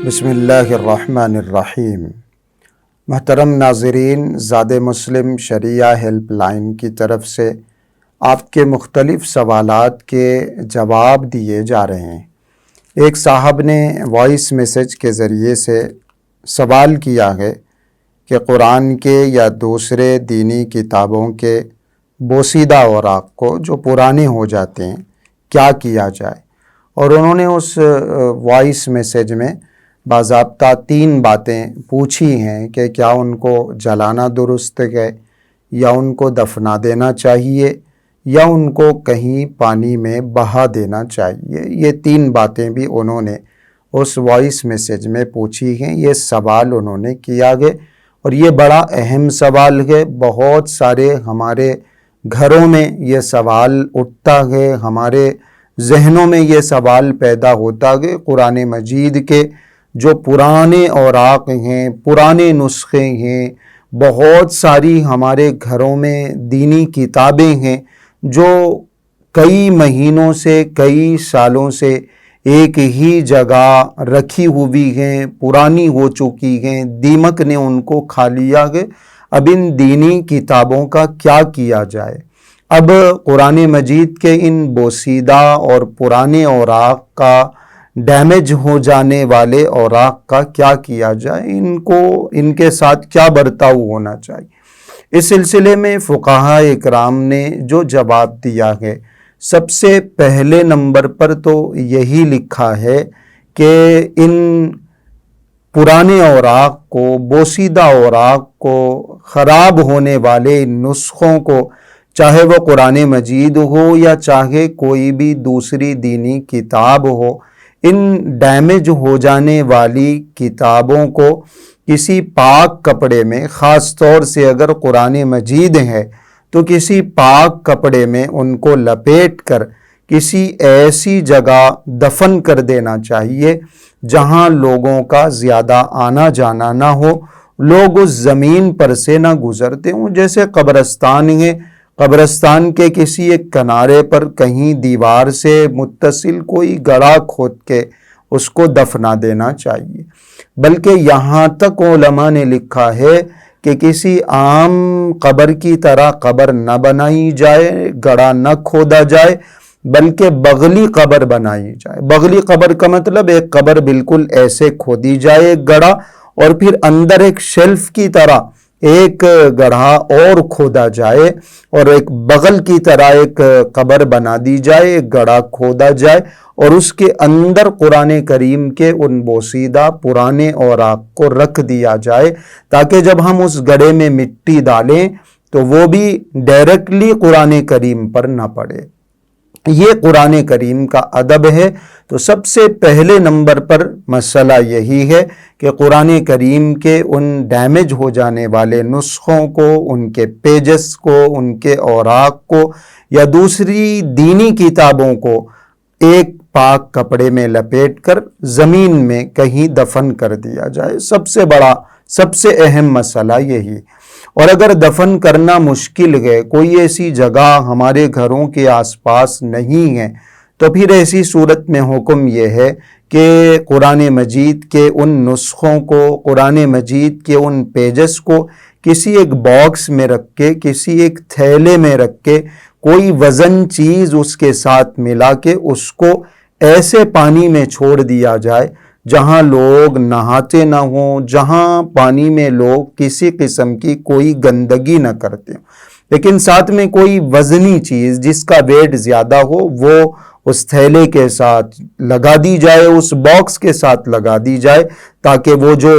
بسم اللہ الرحمن الرحیم۔ محترم ناظرین، زاد مسلم شریعہ ہیلپ لائن کی طرف سے آپ کے مختلف سوالات کے جواب دیے جا رہے ہیں۔ ایک صاحب نے وائس میسج کے ذریعے سے سوال کیا ہے کہ قرآن کے یا دوسرے دینی کتابوں کے بوسیدہ اوراق کو جو پرانے ہو جاتے ہیں کیا کیا جائے، اور انہوں نے اس وائس میسج میں باضابطہ 3 باتیں پوچھی ہیں کہ کیا ان کو جلانا درست ہے یا ان کو دفنا دینا چاہیے یا ان کو کہیں پانی میں بہا دینا چاہیے۔ یہ 3 باتیں بھی انہوں نے اس وائس میسج میں پوچھی ہیں۔ یہ سوال انہوں نے کیا ہے اور یہ بڑا اہم سوال ہے۔ بہت سارے ہمارے گھروں میں یہ سوال اٹھتا ہے، ہمارے ذہنوں میں یہ سوال پیدا ہوتا ہے۔ قرآن مجید کے جو پرانے اوراق ہیں، پرانے نسخے ہیں، بہت ساری ہمارے گھروں میں دینی کتابیں ہیں جو کئی مہینوں سے، کئی سالوں سے ایک ہی جگہ رکھی ہوئی ہیں، پرانی ہو چکی ہیں، دیمک نے ان کو کھا لیا ہے۔ اب ان دینی کتابوں کا کیا کیا جائے؟ اب قرآن مجید کے ان بوسیدہ اور پرانے اوراق کا، ڈیمیج ہو جانے والے اوراق کا کیا کیا جائے؟ ان کے ساتھ کیا برتاؤ ہونا چاہیے؟ اس سلسلے میں فقہاء اکرام نے جو جواب دیا ہے، سب سے پہلے نمبر پر تو یہی لکھا ہے کہ ان پرانے اوراق کو، بوسیدہ اوراق کو، خراب ہونے والے نسخوں کو، چاہے وہ قرآن مجید ہو یا چاہے کوئی بھی دوسری دینی کتاب ہو، ان ڈیمیج ہو جانے والی کتابوں کو کسی پاک کپڑے میں، خاص طور سے اگر قرآن مجید ہے تو کسی پاک کپڑے میں ان کو لپیٹ کر کسی ایسی جگہ دفن کر دینا چاہیے جہاں لوگوں کا زیادہ آنا جانا نہ ہو، لوگ اس زمین پر سے نہ گزرتے ہوں۔ جیسے قبرستان ہے، قبرستان کے کسی ایک کنارے پر کہیں دیوار سے متصل کوئی گڑھا کھود کے اس کو دفنا دینا چاہیے۔ بلکہ یہاں تک علماء نے لکھا ہے کہ کسی عام قبر کی طرح قبر نہ بنائی جائے، گڑھا نہ کھودا جائے، بلکہ بغلی قبر بنائی جائے۔ بغلی قبر کا مطلب ایک قبر بالکل ایسے کھودی جائے، ایک گڑھا، اور پھر اندر ایک شیلف کی طرح ایک گڑھا اور کھودا جائے، اور ایک بغل کی طرح ایک قبر بنا دی جائے، ایک گڑھا کھودا جائے، اور اس کے اندر قرآن کریم کے ان بوسیدہ پرانے اوراق کو رکھ دیا جائے، تاکہ جب ہم اس گڑھے میں مٹی ڈالیں تو وہ بھی ڈائریکٹلی قرآن کریم پر نہ پڑے۔ یہ قرآن کریم کا ادب ہے۔ تو سب سے پہلے نمبر پر مسئلہ یہی ہے کہ قرآن کریم کے ان ڈیمیج ہو جانے والے نسخوں کو، ان کے پیجز کو، ان کے اوراق کو یا دوسری دینی کتابوں کو ایک پاک کپڑے میں لپیٹ کر زمین میں کہیں دفن کر دیا جائے۔ سب سے اہم مسئلہ یہی۔ اور اگر دفن کرنا مشکل ہے، کوئی ایسی جگہ ہمارے گھروں کے آس پاس نہیں ہے، تو پھر ایسی صورت میں حکم یہ ہے کہ قرآن مجید کے ان نسخوں کو، قرآن مجید کے ان پیجز کو کسی ایک باکس میں رکھ کے، کسی ایک تھیلے میں رکھ کے، کوئی وزن چیز اس کے ساتھ ملا کے اس کو ایسے پانی میں چھوڑ دیا جائے جہاں لوگ نہاتے نہ ہوں، جہاں پانی میں لوگ کسی قسم کی کوئی گندگی نہ کرتے ہوں، لیکن ساتھ میں کوئی وزنی چیز جس کا ویٹ زیادہ ہو وہ اس تھیلے کے ساتھ لگا دی جائے، اس باکس کے ساتھ لگا دی جائے، تاکہ وہ جو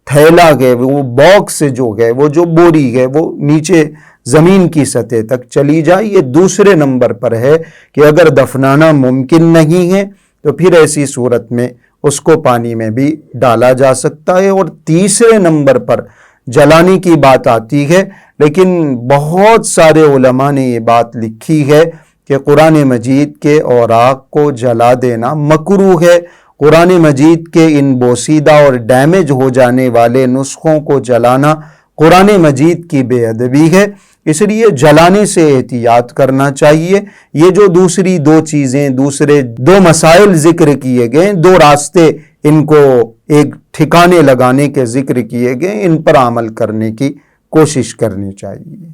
تھیلا ہے، وہ باکس جو ہے، وہ جو بوری ہے، وہ نیچے زمین کی سطح تک چلی جائے۔ یہ دوسرے نمبر پر ہے کہ اگر دفنانا ممکن نہیں ہے تو پھر ایسی صورت میں اس کو پانی میں بھی ڈالا جا سکتا ہے۔ اور تیسرے نمبر پر جلانے کی بات آتی ہے، لیکن بہت سارے علماء نے یہ بات لکھی ہے کہ قرآن مجید کے اوراق کو جلا دینا مکروہ ہے۔ قرآن مجید کے ان بوسیدہ اور ڈیمیج ہو جانے والے نسخوں کو جلانا قرآن مجید کی بے ادبی ہے۔ اس لیے جلانے سے احتیاط کرنا چاہیے۔ یہ جو دوسری دو چیزیں، دوسرے دو مسائل ذکر کیے گئے، دو راستے ان کو ایک ٹھکانے لگانے کے ذکر کیے گئے، ان پر عمل کرنے کی کوشش کرنی چاہیے۔